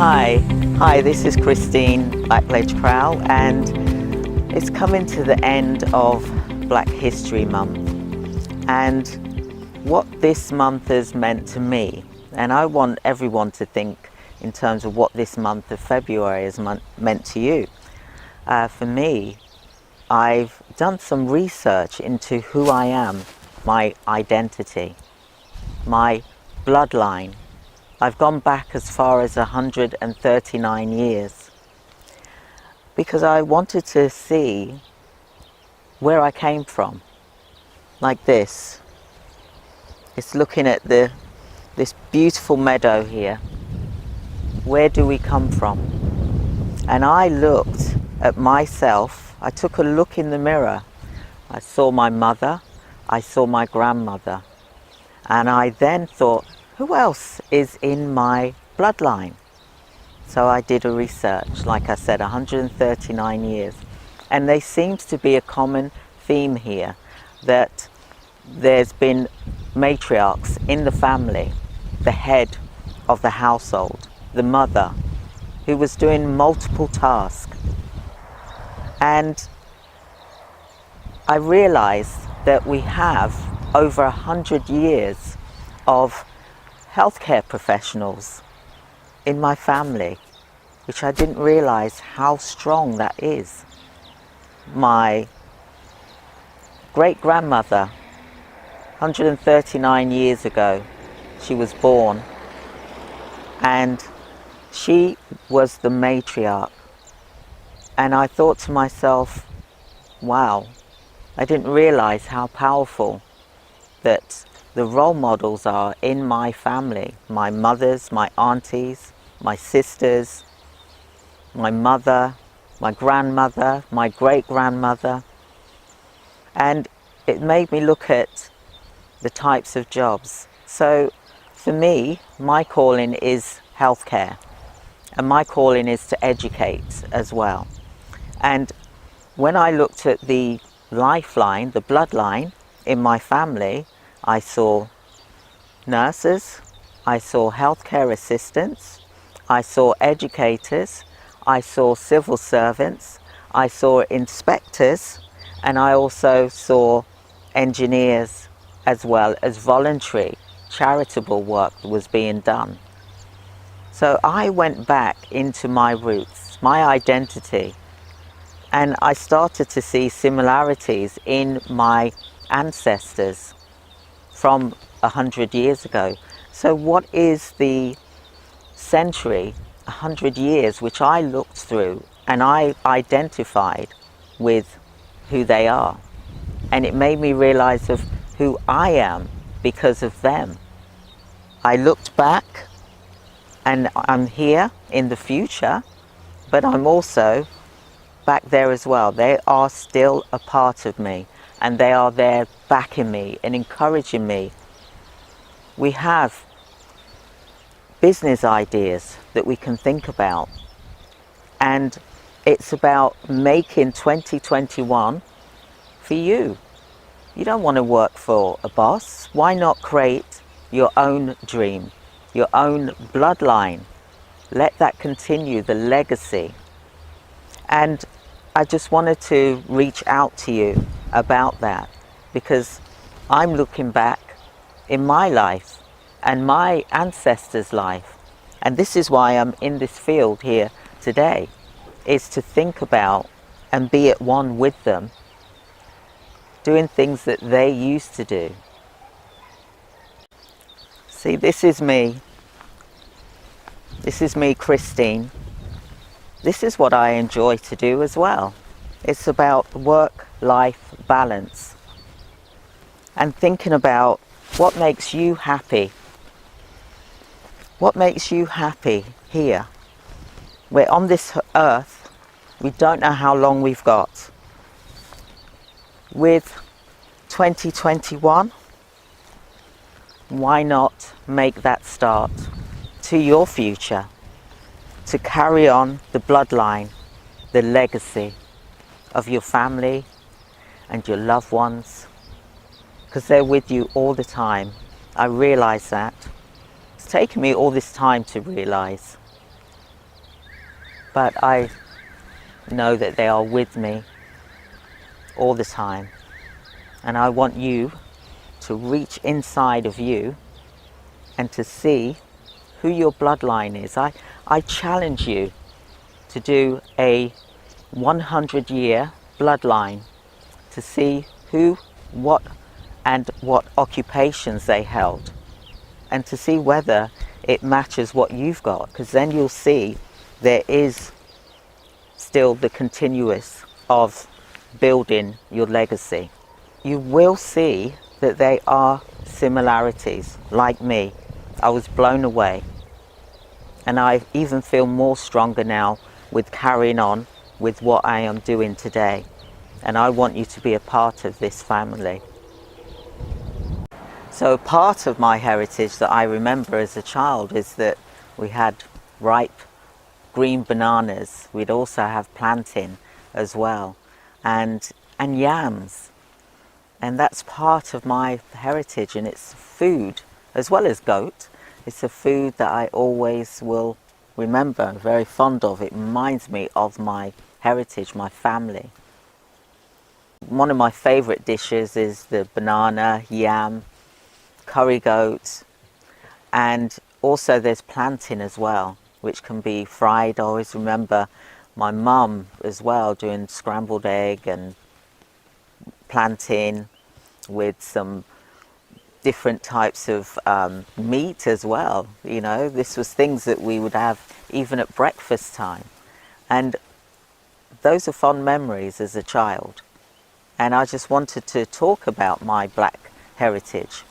Hi, this is Christine Blackledge Crowell, and it's coming to the end of Black History Month and what this month has meant to me. And I want everyone to think in terms of what this month of February has meant to you. For me, I've done some research into who I am, my identity, my bloodline. I've gone back as far as 139 years because I wanted to see where I came from. Like this. It's looking at this beautiful meadow here. Where do we come from? And I looked at myself. I took a look in the mirror. I saw my mother. I saw my grandmother. And I then thought, who else is in my bloodline? So I did a research, like I said, 139 years. And there seems to be a common theme here, that there's been matriarchs in the family, the head of the household, the mother, who was doing multiple tasks. And I realized that we have over 100 years of healthcare professionals in my family, which I didn't realize how strong that is. My great-grandmother, 139 years ago, she was born, and she was the matriarch. And I thought to myself, wow, I didn't realize how powerful that the role models are in my family. My mothers, my aunties, my sisters, my mother, my grandmother, my great-grandmother. And it made me look at the types of jobs. So for me, my calling is healthcare, and my calling is to educate as well. And when I looked at the lifeline, the bloodline in my family, I saw nurses, I saw healthcare assistants, I saw educators, I saw civil servants, I saw inspectors, and I also saw engineers, as well as voluntary charitable work that was being done. So I went back into my roots, my identity, and I started to see similarities in my ancestors from 100 years ago. So what is the century, 100 years, which I looked through and I identified with who they are. And it made me realize of who I am because of them. I looked back, and I'm here in the future, but I'm also back there as well. They are still a part of me, and they are there backing me and encouraging me. We have business ideas that we can think about, and it's about making 2021 for you. You don't want to work for a boss. Why not create your own dream, your own bloodline? Let that continue, the legacy. And I just wanted to reach out to you about that, because I'm looking back in my life and my ancestors' life, and this is why I'm in this field here today, is to think about and be at one with them, doing things that they used to do. See, this is me. This is me, Christine. This is what I enjoy to do as well. It's about work-life balance and thinking about what makes you happy. What makes you happy here? We're on this earth. We don't know how long we've got. With 2021, why not make that start to your future, to carry on the bloodline, the legacy of your family and your loved ones, because they're with you all the time. I realize that. It's taken me all this time to realize. but I know that they are with me all the time. And I want you to reach inside of you and to see who your bloodline is. I challenge you to do a 100-year bloodline to see who, what, and what occupations they held, and to see whether it matches what you've got, because then you'll see there is still the continuous of building your legacy. You will see that there are similarities. Like me, I was blown away, and I even feel more stronger now with carrying on with what I am doing today, and I want you to be a part of this family. So part of my heritage that I remember as a child is that we had ripe green bananas. We'd also have plantain as well, and yams, and that's part of my heritage, and it's food as well as goat. It's a food that I always will remember, I'm very fond of. It reminds me of my heritage, my family. One of my favorite dishes is the banana, yam, curry goat, and also there's plantain as well, which can be fried. I always remember my mum as well doing scrambled egg and plantain with some different types of meat as well. You know, this was things that we would have even at breakfast time, and those are fond memories as a child. And I just wanted to talk about my Black heritage.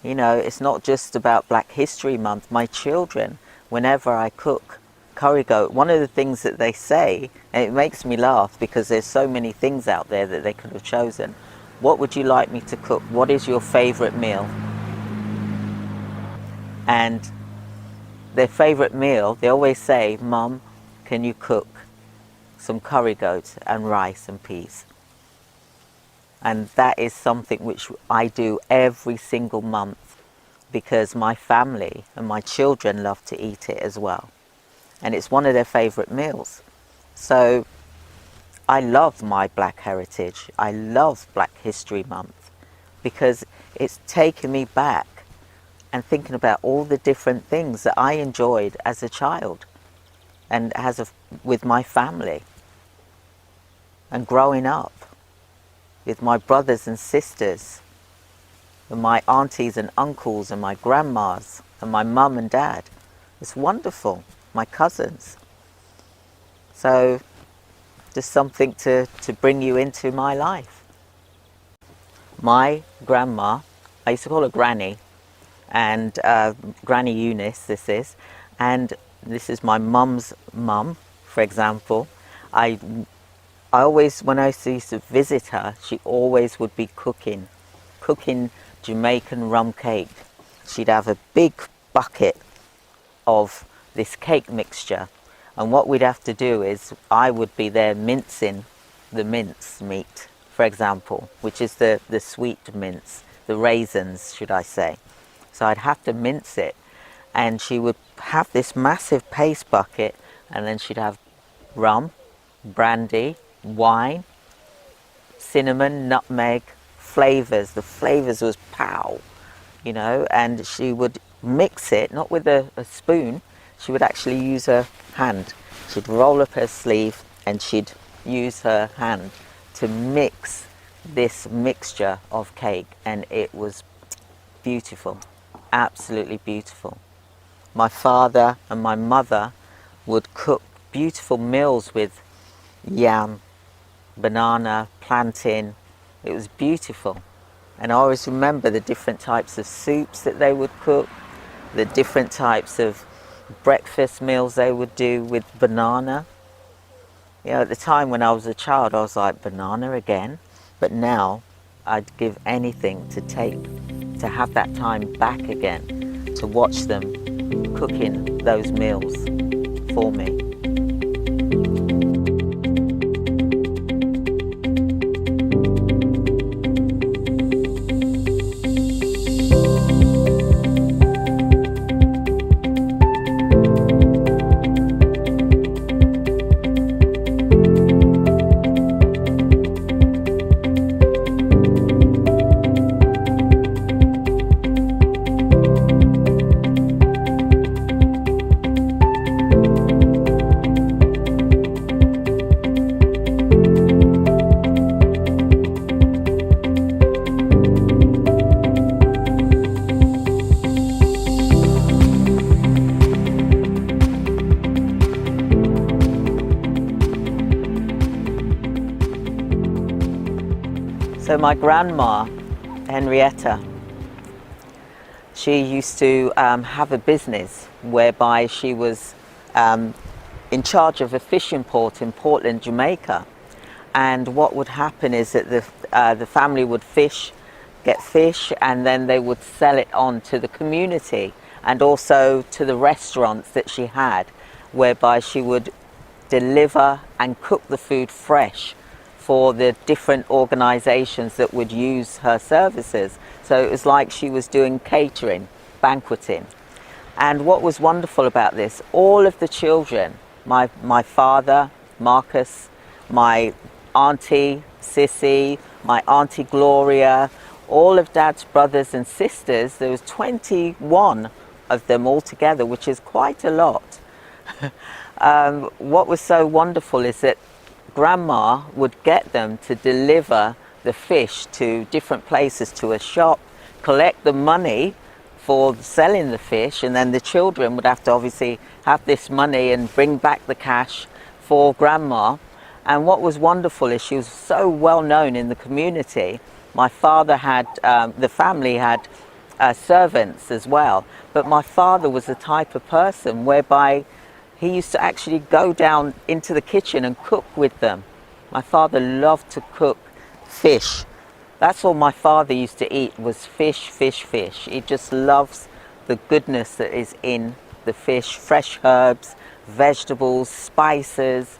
You know, it's not just about Black History Month. My children, whenever I cook curry goat, one of the things that they say, and it makes me laugh because there's so many things out there that they could have chosen. What would you like me to cook? What is your favorite meal? And their favorite meal, they always say, Mum, can you cook some curry goat and rice and peas? And that is something which I do every single month because my family and my children love to eat it as well. And it's one of their favorite meals. So I love my Black heritage. I love Black History Month because it's taken me back and thinking about all the different things that I enjoyed as a child and with my family and growing up with my brothers and sisters and my aunties and uncles and my grandmas and my mum and dad. It's wonderful. My cousins. So just something to bring you into my life. My grandma, I used to call her Granny, and Granny Eunice this is, and this is my mum's mum, for example. I always, when I used to visit her, she always would be cooking Jamaican rum cake. She'd have a big bucket of this cake mixture, and what we'd have to do is I would be there mincing the mince meat, for example, which is the sweet mince, the raisins, should I say. So I'd have to mince it, and she would have this massive paste bucket, and then she'd have rum, brandy, wine, cinnamon, nutmeg, flavors. The flavors was pow, you know, and she would mix it, not with a spoon, she would actually use her hand. She'd roll up her sleeve and she'd use her hand to mix this mixture of cake, and it was beautiful, absolutely beautiful. My father and my mother would cook beautiful meals with yam, banana, plantain. It was beautiful. And I always remember the different types of soups that they would cook, the different types of breakfast meals they would do with banana. You know, at the time when I was a child, I was like, banana again? But now I'd give anything to have that time back again, to watch them cooking those meals for me. So my grandma, Henrietta, she used to have a business whereby she was in charge of a fishing port in Portland, Jamaica. And what would happen is that the family would get fish, and then they would sell it on to the community and also to the restaurants that she had, whereby she would deliver and cook the food fresh for the different organizations that would use her services. So it was like she was doing catering, banqueting. And what was wonderful about this, all of the children, my father, Marcus, my auntie, Sissy, my auntie Gloria, all of Dad's brothers and sisters, there was 21 of them all together, which is quite a lot. What was so wonderful is that Grandma would get them to deliver the fish to different places, to a shop, collect the money for selling the fish, and then the children would have to obviously have this money and bring back the cash for Grandma. And what was wonderful is she was so well known in the community. My father had, the family had servants as well, but my father was the type of person whereby he used to actually go down into the kitchen and cook with them. My father loved to cook fish. That's all my father used to eat, was fish, fish, fish. He just loves the goodness that is in the fish, fresh herbs, vegetables, spices,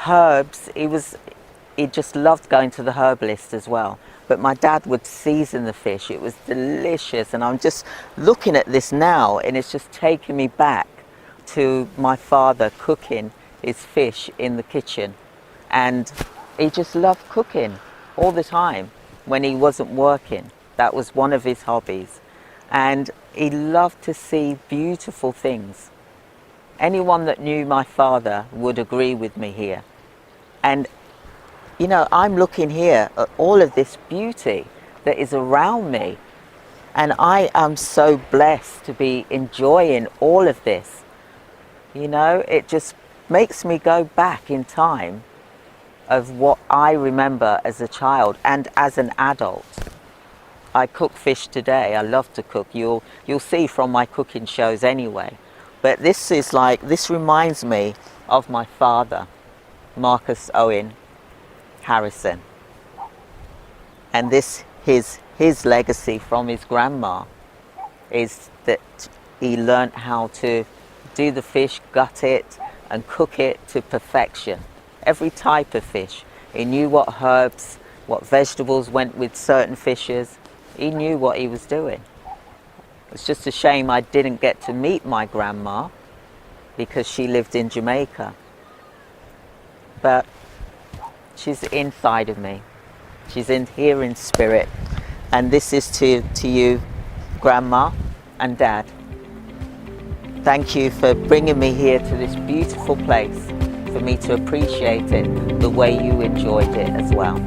herbs. He just loved going to the herbalist as well. But my dad would season the fish. It was delicious. And I'm just looking at this now, and it's just taking me back to my father cooking his fish in the kitchen. And he just loved cooking all the time when he wasn't working. That was one of his hobbies. And he loved to see beautiful things. Anyone that knew my father would agree with me here. And you know, I'm looking here at all of this beauty that is around me, and I am so blessed to be enjoying all of this. You know, it just makes me go back in time of what I remember as a child and as an adult. I cook fish today. I love to cook. You'll see from my cooking shows anyway. But this is like, this reminds me of my father, Marcus Owen Harrison. And this, his legacy from his grandma is that he learnt how to do the fish, gut it and cook it to perfection. Every type of fish. He knew what herbs, what vegetables went with certain fishes. He knew what he was doing. It's just a shame I didn't get to meet my grandma because she lived in Jamaica. But she's inside of me. She's in here in spirit. And this is to you, Grandma and Dad. Thank you for bringing me here to this beautiful place, for me to appreciate it the way you enjoyed it as well.